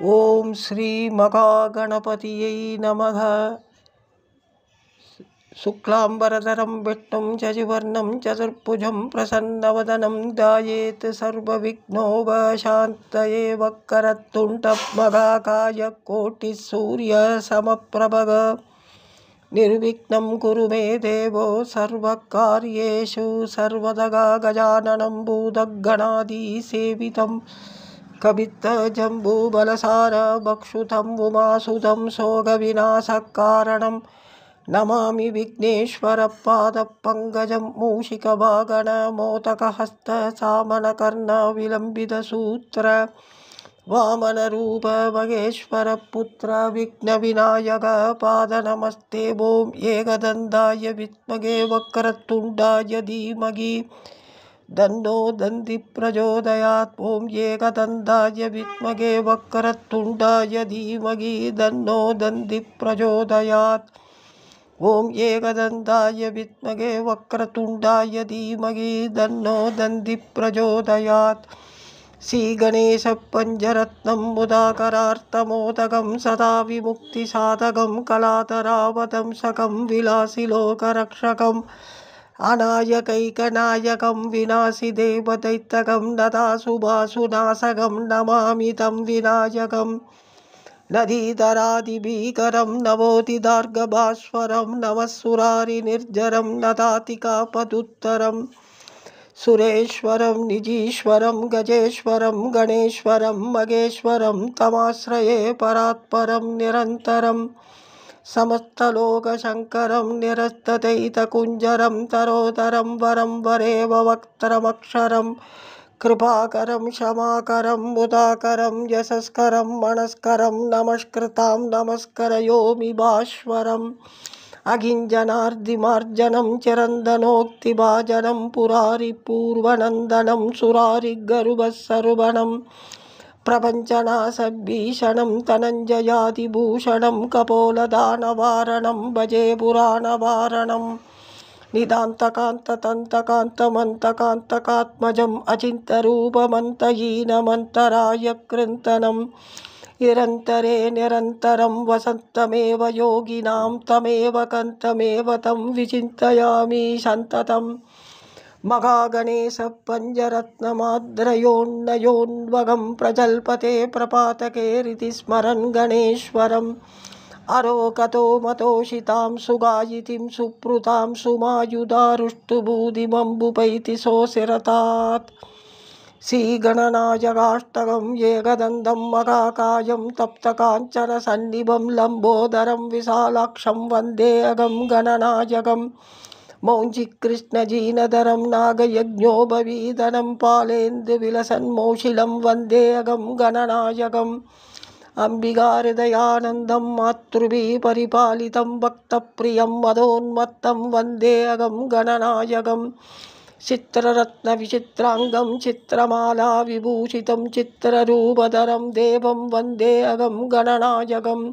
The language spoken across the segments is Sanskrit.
ओम श्री महागणपतिये नमः। शुक्लांबरधरं विष्णुं शशिवर्णं चतुर्भुजं प्रसन्नवदनं ध्यायेत् सर्वविघ्नोपशान्तये वक्रतुण्डमहाकाय कोटिसूर्यसमप्रभ निर्विघ्नं कुरु मे देवो सर्वकार्येषु सर्वदा। गजाननं भूतगणाधिसेवितं कपित्थजम्बूफलसार भक्षुतं उमासुतं शोकविनाशकारणं नमामि विघ्नेश्वरपादपङ्कजं मूषिकवाहनमोदकहस्तचामरकर्णविलम्बितसूत्र वामनरूप महेश्वरपुत्र विघ्नविनायक पादनमस्ते। ॐ एकदन्ताय विद्महे वक्रतुण्डाय धीमहि तन्नो दन्तिः प्रचोदयात्। ॐ एकदन्ताय विद्महे वक्रतुण्डाय धीमहि तन्नो दन्तिः प्रचोदयात्। ॐ एकदन्ताय विद्महे वक्रतुण्डाय धीमहि तन्नो दन्तिः प्रचोदयात्। श्रीगणेश पञ्चरत्नं मुदाकरार्तमोदकं सदा विमुक्तिसाधकं कलातरावतंसकं विलासिलोकरक्षकम् अनायकैकनायकं विनाशिदेवदैत्यकं नदाशुभाशुनाशकं नमामि तं विनायकम्। नदीधरादिभीकरं नवोदितार्गभास्वरं नमः सुरारिनिर्जरं नदातिकापदुत्तरम् सुरेश्वरं निजीश्वरं गजेश्वरं गणेश्वरं मगेश्वरं तमाश्रये परात्परं निरन्तरं समस्तलोकशङ्करं निरस्तदैतकुञ्जरं तरोतरं वरं वरेव वक्त्रमक्षरं कृपाकरं क्षमाकरं मुदाकरं यशस्करं मनस्करं नमस्कृतां नमस्करयोमि भास्वरम् अगिञ्जनार्दिमार्जनं चिरन्दनोक्तिभाजनं पुरारिपूर्वनन्दनं सुरारिगर्भस्सर्वणं प्रपञ्चनाशभीषणं धनञ्जयादिभूषणं कपोलदानवारणं भजे पुराणवारणं निदान्तकान्ततन्तकान्तमन्तकान्तकात्मजम् अचिन्त्यरूपमन्तहीनमन्तरायकृन्तनं निरन्तरे निरन्तरं वसन्तमेव योगिनां तमेव कन्तमेव तं विचिन्तयामि सन्ततं। महागणेश पञ्चरत्नमाद्रयोन्नयोन्वगं प्रजल्पते प्रपातके हृदि स्मरन् गणेश्वरम् अरोगतो मतोषितां सुगायितीं सुप्रुतां सुमायुधारुष्टुबूदिमम्बुपैति सोऽसिरतात्। श्रीगणनायकाष्टकं एकदन्तं महाकायं तप्तकाञ्चनसन्निभं लम्बोदरं विशालाक्षं वन्देऽहं गणनायकम्। मौञ्जीकृष्णजिनधरं नागयज्ञोपवीतनं पालेन्दुविलसन्मौशिलं वन्देऽहं गणनायकम्। अम्बिकाहृदयानन्दं मातृभिः परिपालितं भक्तप्रियं मदोन्मत्तं वन्देऽहं गणनायकम्। चित्ररत्नविचित्राङ्गं चित्रमाला विभूषितं चित्ररूपधरं देवं वन्देऽहं गणनायकम्।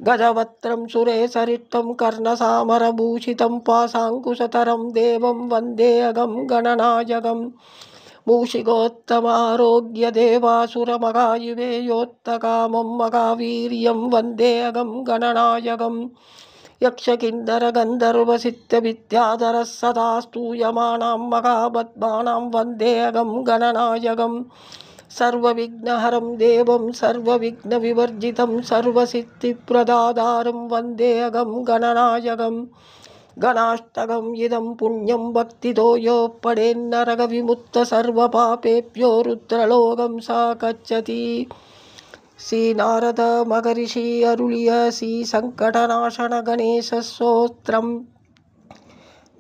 गजवक्त्रं सुरेशरिष्टं कर्णसामरभूषितं पाशाङ्कुशधरं देवं वन्देऽहं गणनायकम्। मूषिकोत्तमारोग्यदेवासुरमहायुवेयोत्तकामं महावीर्यं वन्देऽहं गणनायकम्। यक्षकिन्नरगन्धर्वसिद्धविद्याधरः सदा स्तूयमानां महापद्मानां वन्देऽहं गणनायकम्। सर्वविघ्नहरं देवं सर्वविघ्नविवर्जितं सर्वसिद्धिप्रदातारं वन्देऽहं गणनायकम्। गणाष्टकम् इदं पुण्यं भक्तितो यो पठेन्नरकविमुक्तः सर्वपापेभ्यो रुद्रलोकं स गच्छति। श्रीनारद महर्षि अरुளிய श्रीसङ्कटनाशन गणेशस्तोत्रम्।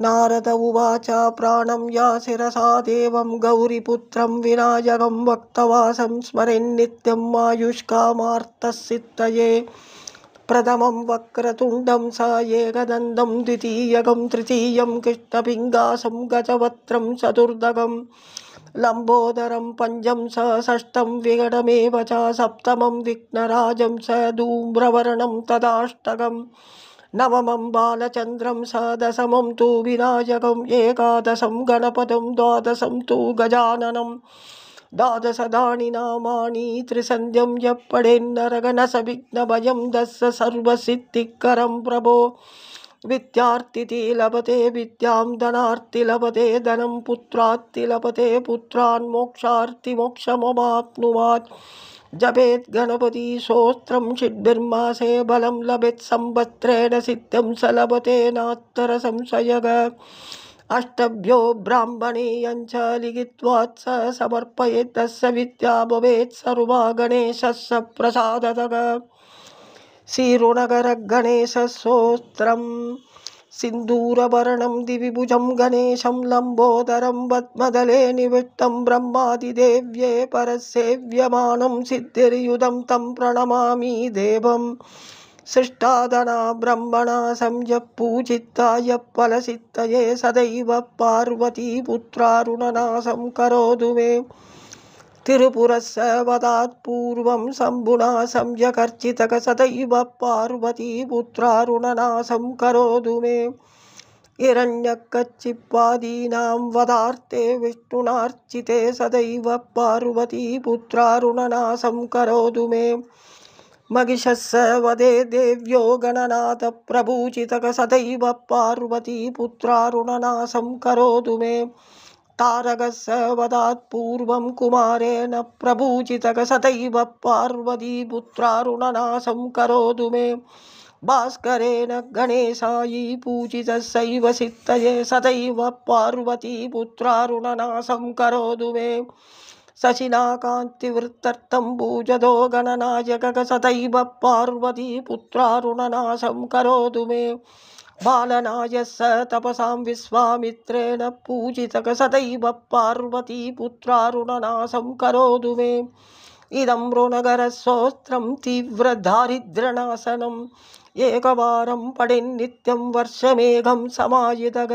नारद उवाच प्राणं या शिरसा देवं गौरीपुत्रं विनायकं भक्तवासं स्मरेन्नित्यं आयुष्कामार्थसिद्धये। प्रथमं वक्रतुण्डं स एकदन्तं द्वितीयकं तृतीयं कृष्णपिङ्गासं गजवक्त्रं चतुर्थकं लम्बोदरं पञ्चमं स षष्ठं विकटमेव च सप्तमं विघ्नराजं स धूम्रवर्णं तदाष्टकं नवमं बालचन्द्रं स दशमं तु विनायकम् एकादशं गणपतिं द्वादशं तु गजाननं द्वादशदानि नामानि त्रिसन्ध्यं यः पठेन्नरगणसविघ्नभयं दस्य सर्वसिद्धिकरं प्रभो विद्यार्थिति लभते विद्यां धनार्थी लभते धनं पुत्रार्थी लभते पुत्रान् मोक्षार्थी मोक्षमवाप्नुयात् जपेत् गणपति स्तोत्रं षड्भिर्मासे बलं लभेत् संवत्सरेण सिद्धिं स लभते नात्तर संशयः अष्टभ्यो ब्राह्मणेयञ्च लिखित्वात् स समर्पयेत् तस्य विद्या भवेत् सर्वा गणेशस्य प्रसादतः श्रीरुणकरगणेशस्तोत्रम् सिन्दूरवर्णं दिविभुजं गणेशं लम्बोदरं पद्मदले निविष्टं ब्रह्मादिदेव्ये परसेव्यमानं सिद्धिर्युधं तं प्रणमामि देवं सृष्टादना ब्रह्मणा संयः पूजिताय फलसिद्धये सदैव पार्वती पुत्रारुणनाशं करोतु मे तिरुपुरस्य वदात् पूर्वं शम्भुना संयकर्चितः सदैव पार्वती पुत्रारुणनाशं करोतु मे हिरण्यकच्छिपादीनां वदार्थे विष्णुनार्चिते सदैव पार्वती पुत्रारुणनाशं करोतु मे महिषस्य वदे देव्यो गणनाथ प्रभूजितः सदैव पार्वती पुत्रारुणनाशं करोतु मे तारकस्य वदात् पूर्वं कुमारेण प्रभूजितः सदैव पार्वती पुत्रारुणनाशं करोतु मे भास्करेण गणेशायी पूजितस्यैव सिद्धये सदैव पार्वती पुत्रारुणनाशं करोतु मे शशिनाकान्तिवृत्तर्थं पूजतो गणनायकः सदैव पार्वती पुत्रारुणनाशं करोतु मे बालनायस्य तपसां विश्वामित्रेण पूजितः सदैव पार्वती पुत्रारुणनाशं करोतु मे इदं ऋणकरस्तोत्रं तीव्रदारिद्र्यनाशनम् एकवारं पठेन्नित्यं वर्षमेघं समाहितः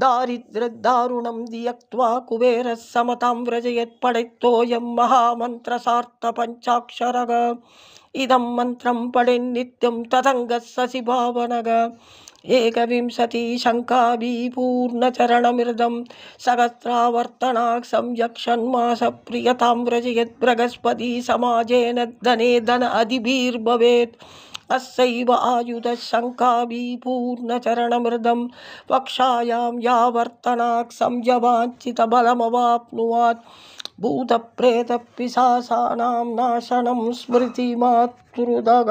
दारिद्र्यदारुणं त्यक्त्वा कुबेरः समतां व्रजयेत् पठितोऽयं महामन्त्रसार्थपञ्चाक्षरः इदं मन्त्रं पठेन्नित्यं तदङ्गः शशिभावनः एकविंशति शङ्काभिपूर्णचरणमिर्दं सहस्रावर्तनात् संयक्षन्मासप्रियतां व्रजयेत् बृहस्पति समाजेन धने धन अधिभिर्भवेत् अस्यैव आयुधः शङ्काभिपूर्णचरणमिर्दं वक्षायां यावर्तनात् संयवाञ्छितबलमवाप्नुयात् भूतप्रेतपिशाचानां नाशनं स्मृतिमातृदः।